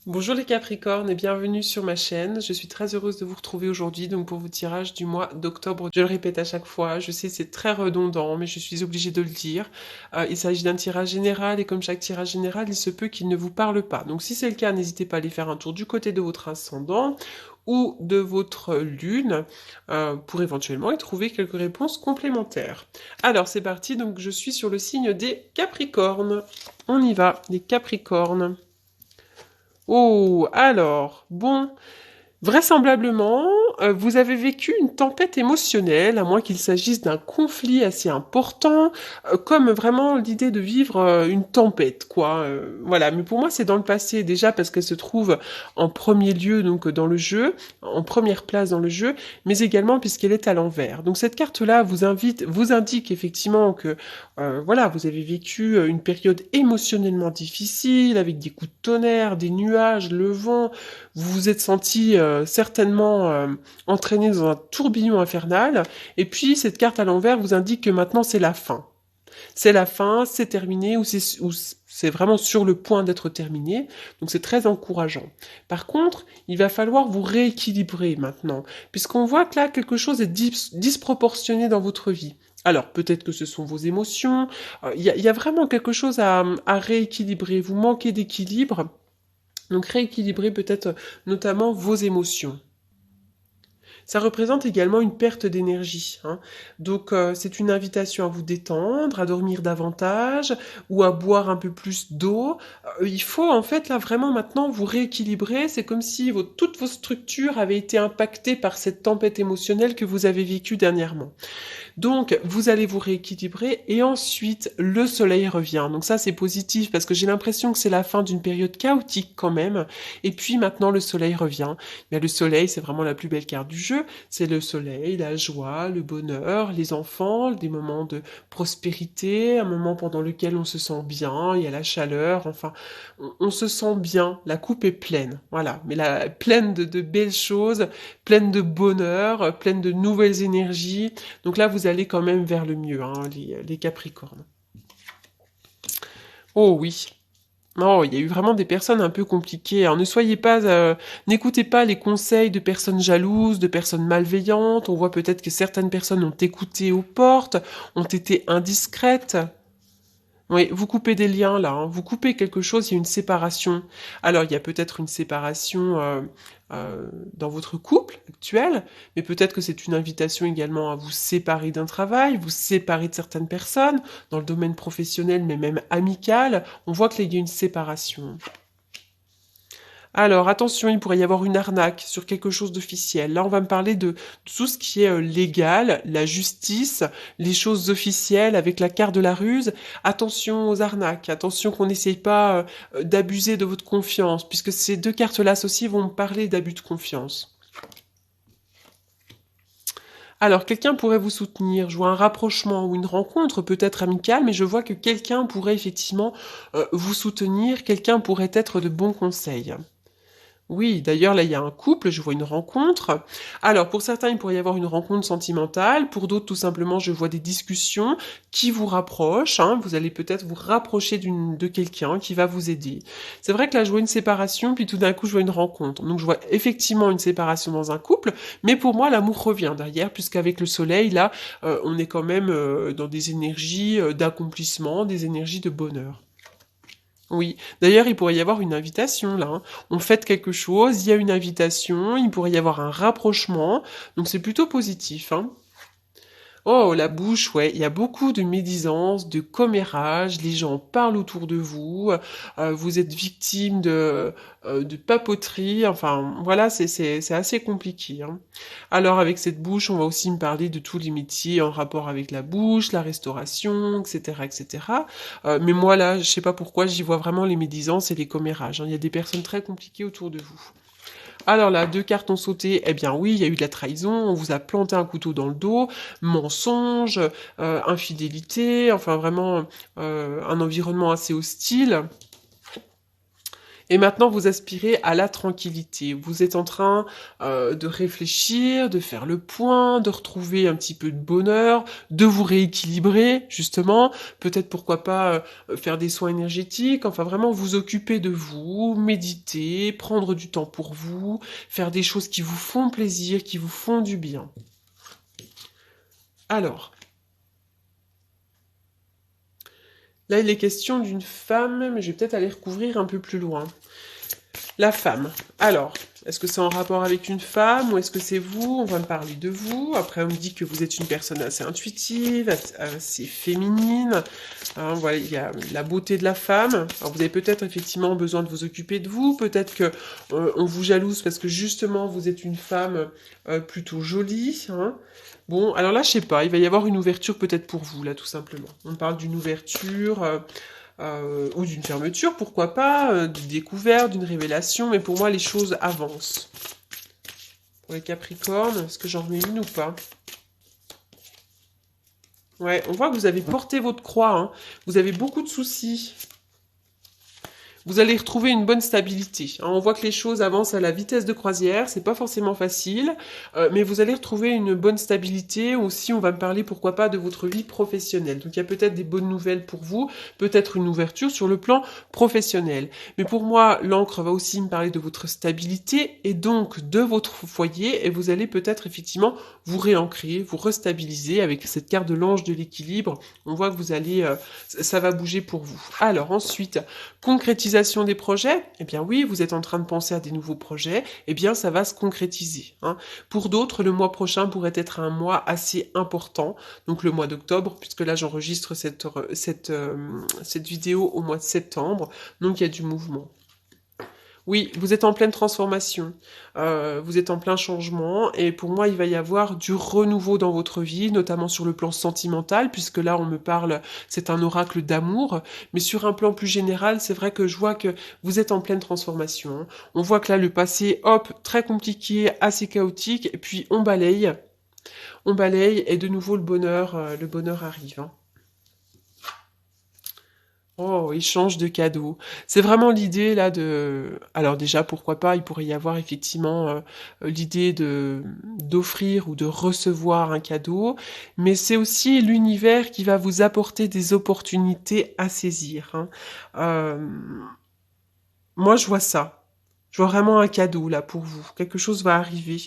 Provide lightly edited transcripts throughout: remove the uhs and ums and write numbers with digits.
Bonjour les Capricornes et bienvenue sur ma chaîne. Je suis très heureuse de vous retrouver aujourd'hui donc pour vos tirages du mois d'octobre. Je le répète à chaque fois, je sais c'est très redondant mais je suis obligée de le dire. Il s'agit d'un tirage général et comme chaque tirage général, il se peut qu'il ne vous parle pas. Donc si c'est le cas, n'hésitez pas à aller faire un tour du côté de votre ascendant ou de votre lune pour éventuellement y trouver quelques réponses complémentaires. Alors c'est parti, donc je suis sur le signe des Capricornes. On y va, les Capricornes. Oh, alors, bon, vraisemblablement, vous avez vécu une tempête émotionnelle, à moins qu'il s'agisse d'un conflit assez important, comme vraiment l'idée de vivre une tempête, quoi. Voilà, mais pour moi, c'est dans le passé, déjà parce qu'elle se trouve en premier lieu, donc dans le jeu, en première place dans le jeu, mais également puisqu'elle est à l'envers. Donc cette carte-là vous indique effectivement que, voilà, vous avez vécu une période émotionnellement difficile, avec des coups de tonnerre, des nuages, le vent, vous vous êtes senti certainement entraîné dans un tourbillon infernal, et puis cette carte à l'envers vous indique que maintenant c'est la fin. C'est la fin, c'est terminé, ou c'est vraiment sur le point d'être terminé, donc c'est très encourageant. Par contre, il va falloir vous rééquilibrer maintenant, puisqu'on voit que là, quelque chose est disproportionné dans votre vie. Alors, peut-être que ce sont vos émotions, y a vraiment quelque chose à rééquilibrer, vous manquez d'équilibre, donc rééquilibrer peut-être notamment vos émotions. Ça représente également une perte d'énergie, hein. Donc c'est une invitation à vous détendre, à dormir davantage ou à boire un peu plus d'eau. Il faut en fait là vraiment maintenant vous rééquilibrer. C'est comme si toutes vos structures avaient été impactées par cette tempête émotionnelle que vous avez vécue dernièrement. Donc, vous allez vous rééquilibrer et ensuite, le soleil revient. Donc ça, c'est positif parce que j'ai l'impression que c'est la fin d'une période chaotique quand même. Et puis maintenant, le soleil revient. Mais le soleil, c'est vraiment la plus belle carte du jeu. C'est le soleil, la joie, le bonheur, les enfants, des moments de prospérité, un moment pendant lequel on se sent bien, il y a la chaleur, enfin, on se sent bien. La coupe est pleine, voilà. Mais pleine de belles choses, pleine de bonheur, pleine de nouvelles énergies. Donc là, vous allez quand même vers le mieux, hein, les Capricornes. Oh oui. Non, il y a eu vraiment des personnes un peu compliquées. Alors ne soyez pas, n'écoutez pas les conseils de personnes jalouses, de personnes malveillantes. On voit peut-être que certaines personnes ont écouté aux portes, ont été indiscrètes. Oui, vous coupez des liens là, hein. Vous coupez quelque chose, il y a une séparation. Alors il y a peut-être une séparation dans votre couple actuel, mais peut-être que c'est une invitation également à vous séparer d'un travail, vous séparer de certaines personnes, dans le domaine professionnel, mais même amical. On voit qu'il y a une séparation. Alors, attention, il pourrait y avoir une arnaque sur quelque chose d'officiel. Là, on va me parler de tout ce qui est légal, la justice, les choses officielles avec la carte de la ruse. Attention aux arnaques, attention qu'on n'essaye pas d'abuser de votre confiance, puisque ces deux cartes-là aussi vont me parler d'abus de confiance. Alors, quelqu'un pourrait vous soutenir, je vois un rapprochement ou une rencontre peut-être amicale, mais je vois que quelqu'un pourrait effectivement vous soutenir, quelqu'un pourrait être de bons conseils. Oui, d'ailleurs, là, il y a un couple, je vois une rencontre. Alors, pour certains, il pourrait y avoir une rencontre sentimentale. Pour d'autres, tout simplement, je vois des discussions qui vous rapprochent, hein. Vous allez peut-être vous rapprocher de quelqu'un qui va vous aider. C'est vrai que là, je vois une séparation, puis tout d'un coup, je vois une rencontre. Donc, je vois effectivement une séparation dans un couple, mais pour moi, l'amour revient derrière, puisqu'avec le soleil, là, on est quand même dans des énergies d'accomplissement, des énergies de bonheur. Oui, d'ailleurs, il pourrait y avoir une invitation là, hein. On fête quelque chose, il y a une invitation, il pourrait y avoir un rapprochement, donc c'est plutôt positif, hein. Oh, la bouche, ouais, il y a beaucoup de médisance, de commérage, les gens parlent autour de vous, vous êtes victime de papoterie, enfin, voilà, c'est assez compliqué, hein. Alors, avec cette bouche, on va aussi me parler de tous les métiers en rapport avec la bouche, la restauration, etc., etc. Mais moi, là, je sais pas pourquoi, j'y vois vraiment les médisances et les commérages, hein. Il y a des personnes très compliquées autour de vous. Alors là, deux cartes ont sauté. Eh bien oui, il y a eu de la trahison, on vous a planté un couteau dans le dos, mensonge, infidélité, enfin vraiment un environnement assez hostile. Et maintenant, vous aspirez à la tranquillité. Vous êtes en train de réfléchir, de faire le point, de retrouver un petit peu de bonheur, de vous rééquilibrer, justement. Peut-être, pourquoi pas, faire des soins énergétiques. Enfin, vraiment vous occuper de vous, méditer, prendre du temps pour vous, faire des choses qui vous font plaisir, qui vous font du bien. Alors, là, il est question d'une femme, mais je vais peut-être aller recouvrir un peu plus loin. La femme. Alors, est-ce que c'est en rapport avec une femme ou est-ce que c'est vous? On va me parler de vous. Après, on me dit que vous êtes une personne assez intuitive, assez féminine. Hein, voilà, il y a la beauté de la femme. Alors, vous avez peut-être effectivement besoin de vous occuper de vous. Peut-être que on vous jalouse parce que justement, vous êtes une femme plutôt jolie. Hein. Bon, alors là, je sais pas. Il va y avoir une ouverture peut-être pour vous, là, tout simplement. On parle d'une ouverture. Ou d'une fermeture, pourquoi pas, d'une découverte, d'une révélation, mais pour moi les choses avancent. Pour les Capricornes, est-ce que j'en remets une ou pas? Ouais, on voit que vous avez porté votre croix, hein. Vous avez beaucoup de soucis. Vous allez retrouver une bonne stabilité. Hein. On voit que les choses avancent à la vitesse de croisière, c'est pas forcément facile, mais vous allez retrouver une bonne stabilité. Aussi, on va me parler, pourquoi pas, de votre vie professionnelle. Donc il y a peut-être des bonnes nouvelles pour vous, peut-être une ouverture sur le plan professionnel. Mais pour moi, l'encre va aussi me parler de votre stabilité et donc de votre foyer, et vous allez peut-être effectivement vous réancrer, vous restabiliser avec cette carte de l'ange de l'équilibre. On voit que vous allez, ça va bouger pour vous. Alors ensuite, concrétisation des projets, eh bien oui, vous êtes en train de penser à des nouveaux projets, eh bien ça va se concrétiser. Hein. Pour d'autres, le mois prochain pourrait être un mois assez important, donc le mois d'octobre, puisque là j'enregistre cette vidéo au mois de septembre, donc il y a du mouvement. Oui, vous êtes en pleine transformation, vous êtes en plein changement, et pour moi, il va y avoir du renouveau dans votre vie, notamment sur le plan sentimental, puisque là, on me parle, c'est un oracle d'amour, mais sur un plan plus général, c'est vrai que je vois que vous êtes en pleine transformation. On voit que là, le passé, hop, très compliqué, assez chaotique, et puis on balaye, et de nouveau, le bonheur arrive. Hein. Oh, échange de cadeaux. C'est vraiment l'idée là de... Alors déjà, pourquoi pas, il pourrait y avoir effectivement l'idée de d'offrir ou de recevoir un cadeau, mais c'est aussi l'univers qui va vous apporter des opportunités à saisir. Hein. Euh, Moi, je vois ça. Je vois vraiment un cadeau là pour vous. Quelque chose va arriver.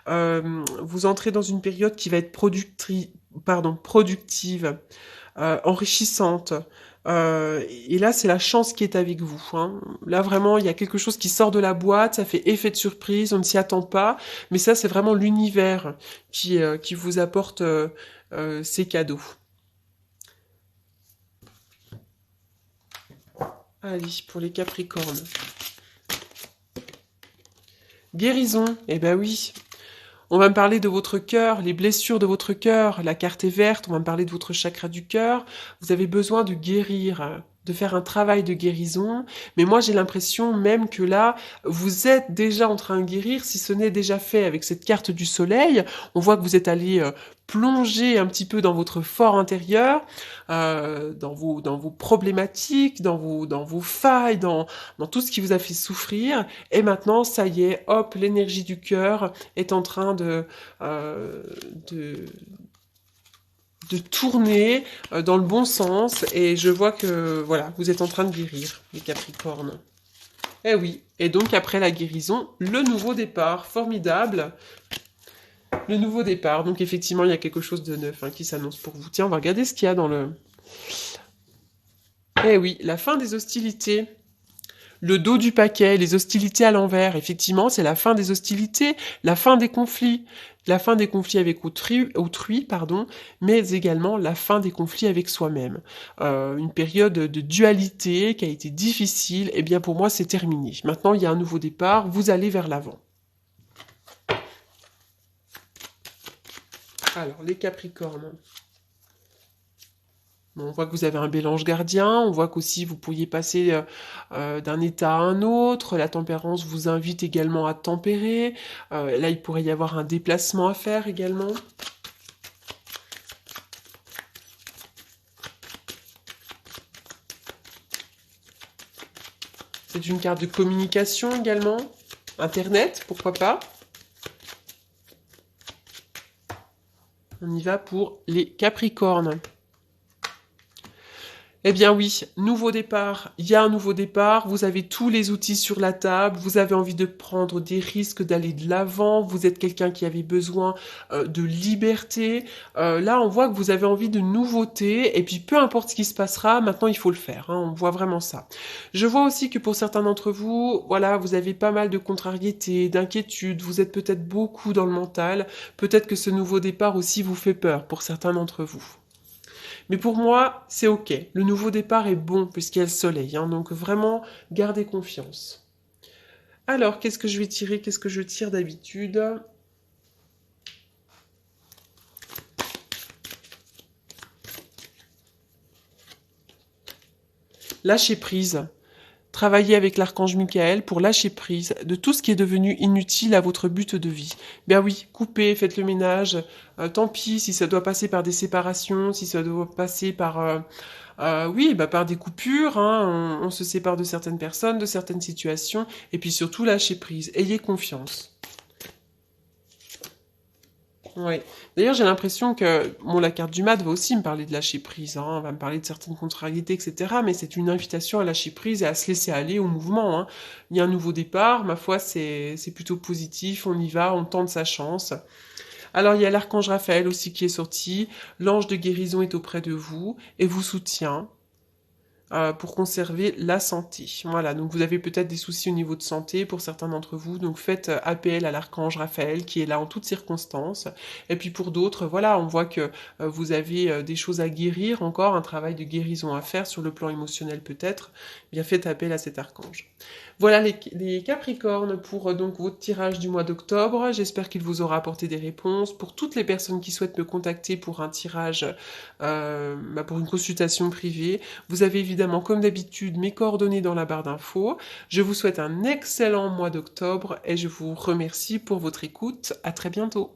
Vous entrez dans une période qui va être productive, enrichissante. Et là, c'est la chance qui est avec vous. Hein. Là, vraiment, il y a quelque chose qui sort de la boîte, ça fait effet de surprise, on ne s'y attend pas. Mais ça, c'est vraiment l'univers qui vous apporte ces cadeaux. Allez, pour les Capricornes. Guérison, eh ben oui. On va me parler de votre cœur, les blessures de votre cœur. La carte est verte, on va me parler de votre chakra du cœur. Vous avez besoin de guérir, de faire un travail de guérison. Mais moi, j'ai l'impression même que là, vous êtes déjà en train de guérir, si ce n'est déjà fait avec cette carte du soleil. On voit que vous êtes allé plonger un petit peu dans votre fort intérieur, dans vos problématiques, dans vos failles, dans tout ce qui vous a fait souffrir. Et maintenant, ça y est, hop, l'énergie du cœur est en train euh, de, de tourner dans le bon sens. Et je vois que, voilà, vous êtes en train de guérir, les Capricornes. Eh oui. Et donc, après la guérison, le nouveau départ. Formidable. Le nouveau départ. Donc, effectivement, il y a quelque chose de neuf qui s'annonce pour vous. Tiens, on va regarder ce qu'il y a dans le... Eh oui, la fin des hostilités. Le dos du paquet, les hostilités à l'envers. Effectivement, c'est la fin des hostilités, la fin des conflits. La fin des conflits avec autrui, pardon, mais également la fin des conflits avec soi-même. Une période de dualité qui a été difficile, et bien pour moi c'est terminé. Maintenant il y a un nouveau départ, vous allez vers l'avant. Alors les Capricornes. On voit que vous avez un bel ange gardien, on voit qu'aussi vous pourriez passer d'un état à un autre, la tempérance vous invite également à tempérer, là il pourrait y avoir un déplacement à faire également. C'est une carte de communication également. Internet, pourquoi pas. On y va pour les Capricornes. Eh bien oui, nouveau départ, il y a un nouveau départ, vous avez tous les outils sur la table, vous avez envie de prendre des risques, d'aller de l'avant, vous êtes quelqu'un qui avait besoin de liberté. Là, on voit que vous avez envie de nouveauté, et puis peu importe ce qui se passera, maintenant il faut le faire, hein, on voit vraiment ça. Je vois aussi que pour certains d'entre vous, voilà, vous avez pas mal de contrariétés, d'inquiétudes, vous êtes peut-être beaucoup dans le mental, peut-être que ce nouveau départ aussi vous fait peur pour certains d'entre vous. Mais pour moi, c'est ok. Le nouveau départ est bon puisqu'il y a le soleil. Hein, donc vraiment, gardez confiance. Alors, qu'est-ce que je vais tirer? Qu'est-ce que je tire d'habitude? Lâcher prise. Travaillez avec l'archange Michael pour lâcher prise de tout ce qui est devenu inutile à votre but de vie. Bien oui, coupez, faites le ménage. Tant pis si ça doit passer par des séparations, si ça doit passer par... oui, bah par des coupures, hein, on se sépare de certaines personnes, de certaines situations, et puis surtout lâcher prise. Ayez confiance. Ouais. D'ailleurs, j'ai l'impression que bon, la carte du mat va aussi me parler de lâcher prise, hein, va me parler de certaines contrariétés, etc. Mais c'est une invitation à lâcher prise et à se laisser aller au mouvement. Hein. Il y a un nouveau départ, ma foi, c'est plutôt positif, on y va, on tente sa chance. Alors, il y a l'archange Raphaël aussi qui est sorti. L'ange de guérison est auprès de vous et vous soutient pour conserver la santé. Voilà, donc vous avez peut-être des soucis au niveau de santé pour certains d'entre vous, donc faites appel à l'archange Raphaël qui est là en toutes circonstances. Et puis pour d'autres, voilà, on voit que vous avez des choses à guérir, encore un travail de guérison à faire sur le plan émotionnel peut-être. Bien faites appel à cet archange. Voilà les Capricornes pour donc votre tirage du mois d'octobre. J'espère qu'il vous aura apporté des réponses. Pour toutes les personnes qui souhaitent me contacter pour un tirage, pour une consultation privée, vous avez évidemment, comme d'habitude, mes coordonnées dans la barre d'infos. Je vous souhaite un excellent mois d'octobre et je vous remercie pour votre écoute. À très bientôt.